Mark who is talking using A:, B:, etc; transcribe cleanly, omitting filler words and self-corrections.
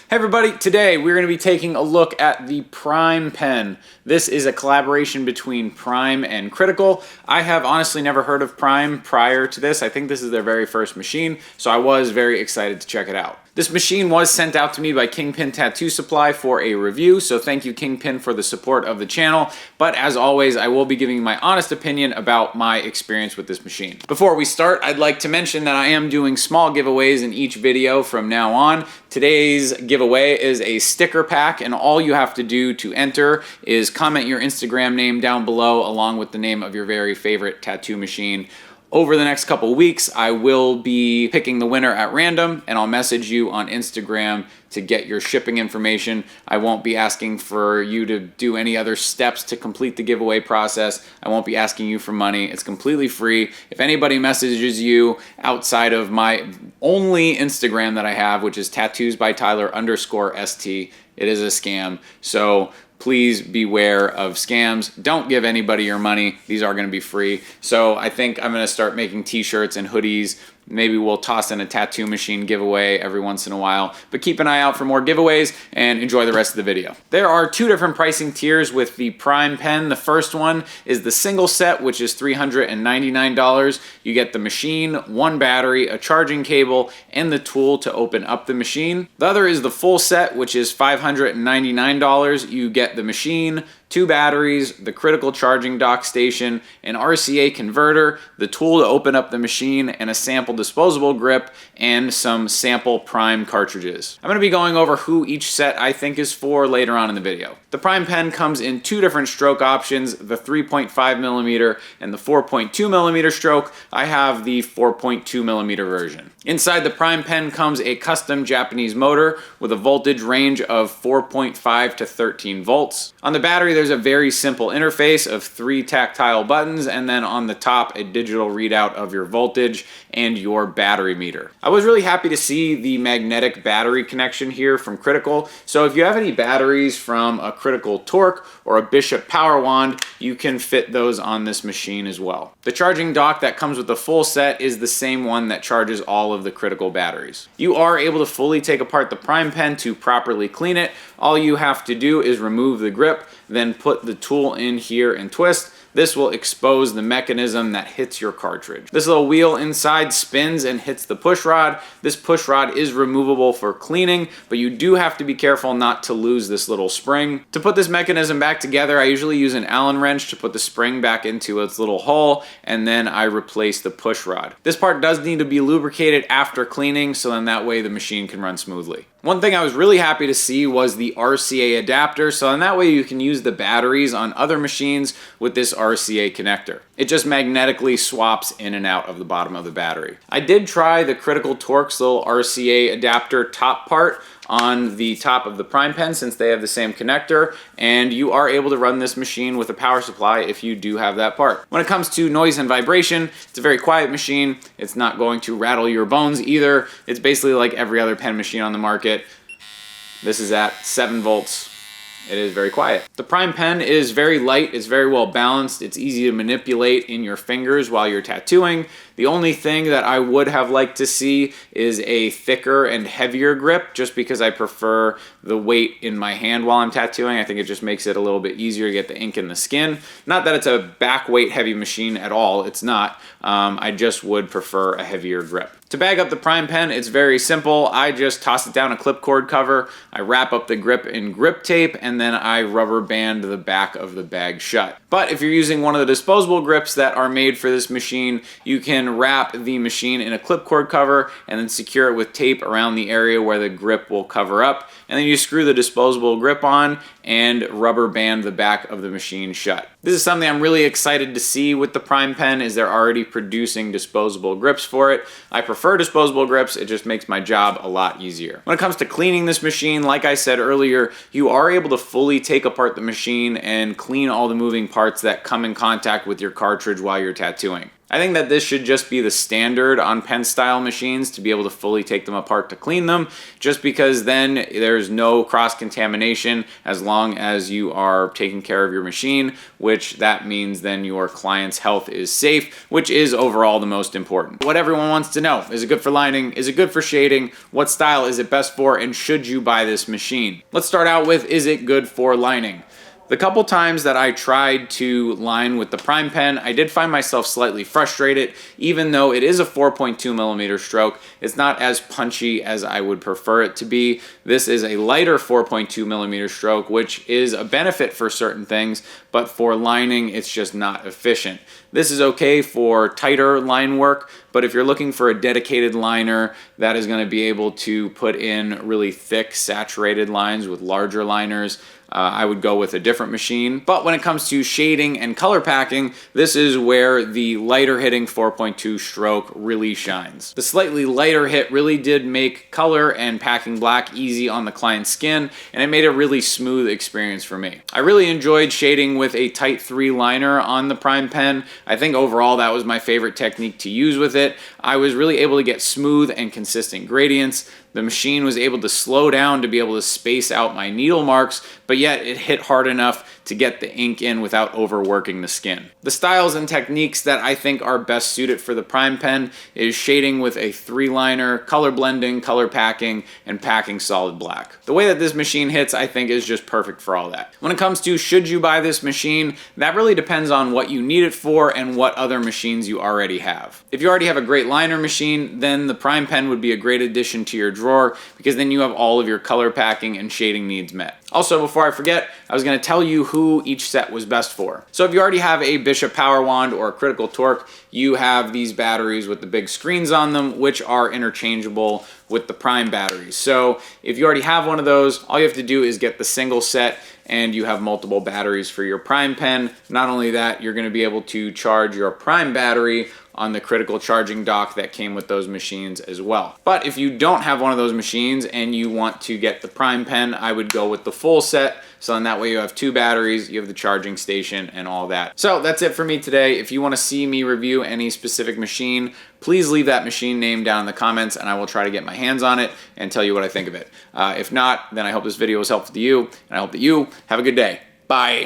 A: Hey everybody, today we're going to be taking a look at the Prime pen. This is a collaboration between Prime and Critical. I have honestly never heard of Prime prior to this. I think this is their very first machine, so I was very excited to check it out. This machine was sent out to me by Kingpin Tattoo Supply for a review, so thank you Kingpin for the support of the channel. But as always, I will be giving my honest opinion about my experience with this machine. Before we start, I'd like to mention that I am doing small giveaways in each video from now on. Today's giveaway is a sticker pack, and all you have to do to enter is comment your Instagram name down below along with the name of your very favorite tattoo machine. Over the next couple weeks, I will be picking the winner at random, and I'll message you on Instagram to get your shipping information. I won't be asking for you to do any other steps to complete the giveaway process. I won't be asking you for money. It's completely free. If anybody messages you outside of my only Instagram that I have, which is tattoosbytyler_st, it is a scam. So please beware of scams. Don't give anybody your money. These are going to be free. So I think I'm going to start making t-shirts and hoodies. Maybe we'll toss in a tattoo machine giveaway every once in a while, but keep an eye out for more giveaways and enjoy the rest of the video. There are two different pricing tiers with the Prime pen. The first one is the single set, which is $399. You get the machine, one battery, a charging cable, and the tool to open up the machine. The other is the full set, which is $599. You get the machine, two batteries, the critical charging dock station, an RCA converter, the tool to open up the machine, and a sample disposable grip, and some sample Prime cartridges. I'm going to be going over who each set I think is for later on in the video. The Prime pen comes in two different stroke options, the 3.5mm and the 4.2mm stroke. I have the 4.2mm version. Inside the Prime pen comes a custom Japanese motor with a voltage range of 4.5 to 13 volts. On the battery, there's a very simple interface of 3 tactile buttons, and then on the top, a digital readout of your voltage and your battery meter. I was really happy to see the magnetic battery connection here from Critical. So if you have any batteries from a Critical Torque or a Bishop Power Wand, you can fit those on this machine as well. The charging dock that comes with the full set is the same one that charges all of the Critical batteries. You are able to fully take apart the Prime pen to properly clean it. All you have to do is remove the grip, then put the tool in here and twist. This will expose the mechanism that hits your cartridge. This little wheel inside spins and hits the push rod. This push rod is removable for cleaning, but you do have to be careful not to lose this little spring. To put this mechanism back together, I usually use an Allen wrench to put the spring back into its little hole, and then I replace the push rod. This part does need to be lubricated after cleaning, so then that way the machine can run smoothly. One thing I was really happy to see was the RCA adapter, so in that way you can use the batteries on other machines with this RCA connector. It just magnetically swaps in and out of the bottom of the battery. I did try the Critical Torque's little RCA adapter top part on the top of the Prime pen since they have the same connector, and you are able to run this machine with a power supply if you do have that part. When it comes to noise and vibration, it's a very quiet machine. It's not going to rattle your bones either. It's basically like every other pen machine on the market. This is at 7 volts. It is very quiet. The Prime pen is very light, it's very well balanced, it's easy to manipulate in your fingers while you're tattooing. The only thing that I would have liked to see is a thicker and heavier grip, just because I prefer the weight in my hand while I'm tattooing. I think it just makes it a little bit easier to get the ink in the skin. Not that it's a back weight heavy machine at all, it's not. I just would prefer a heavier grip. To bag up the Prime pen, it's very simple. I just toss it down a clip cord cover, I wrap up the grip in grip tape, and then I rubber band the back of the bag shut. But if you're using one of the disposable grips that are made for this machine, you can wrap the machine in a clip cord cover and then secure it with tape around the area where the grip will cover up. And then you screw the disposable grip on and rubber band the back of the machine shut. This is something I'm really excited to see with the Prime pen, is they're already producing disposable grips for it. I prefer disposable grips, it just makes my job a lot easier. When it comes to cleaning this machine, like I said earlier, you are able to fully take apart the machine and clean all the moving parts that come in contact with your cartridge while you're tattooing. I think that this should just be the standard on pen style machines to be able to fully take them apart to clean them, just because then there's no cross contamination as long as you are taking care of your machine, which that means then your client's health is safe, which is overall the most important. What everyone wants to know: is it good for lining? Is it good for shading? What style is it best for? And should you buy this machine? Let's start out with, is it good for lining? The couple times that I tried to line with the prime pen, I did find myself slightly frustrated. Even though it is a 4.2 millimeter stroke, it's not as punchy as I would prefer it to be. This is a lighter 4.2 millimeter stroke, which is a benefit for certain things, but for lining, it's just not efficient. This is okay for tighter line work, but if you're looking for a dedicated liner that is going to be able to put in really thick, saturated lines with larger liners, I would go with a different machine. But when it comes to shading and color packing, this is where the lighter hitting 4.2 stroke really shines. The slightly lighter hit really did make color and packing black easy on the client's skin, and it made a really smooth experience for me. I really enjoyed shading with a tight 3 liner on the prime pen. I think overall that was my favorite technique to use with it. I was really able to get smooth and consistent gradients. The machine was able to slow down to be able to space out my needle marks, but yet it hit hard enough to get the ink in without overworking the skin. The styles and techniques that I think are best suited for the prime pen is shading with a 3 liner, color blending, color packing, and packing solid black. The way that this machine hits, I think, is just perfect for all that. When it comes to should you buy this machine, that really depends on what you need it for and what other machines you already have. If you already have a great liner machine, then the prime pen would be a great addition to your drawer, because then you have all of your color packing and shading needs met. Also, before I forget, I was going to tell you who each set was best for. So if you already have a Bishop Power Wand or a Critical Torque, you have these batteries with the big screens on them, which are interchangeable with the prime batteries. So if you already have one of those, all you have to do is get the single set and you have multiple batteries for your prime pen. Not only that, you're going to be able to charge your prime battery on the critical charging dock that came with those machines as well. But if you don't have one of those machines and you want to get the prime pen, I would go with the full set. So in that way you have 2 batteries, you have the charging station and all that. So that's it for me today. If you want to see me review any specific machine, please leave that machine name down in the comments and I will try to get my hands on it and tell you what I think of it. If not, then I hope this video was helpful to you, and I hope that you have a good day. Bye.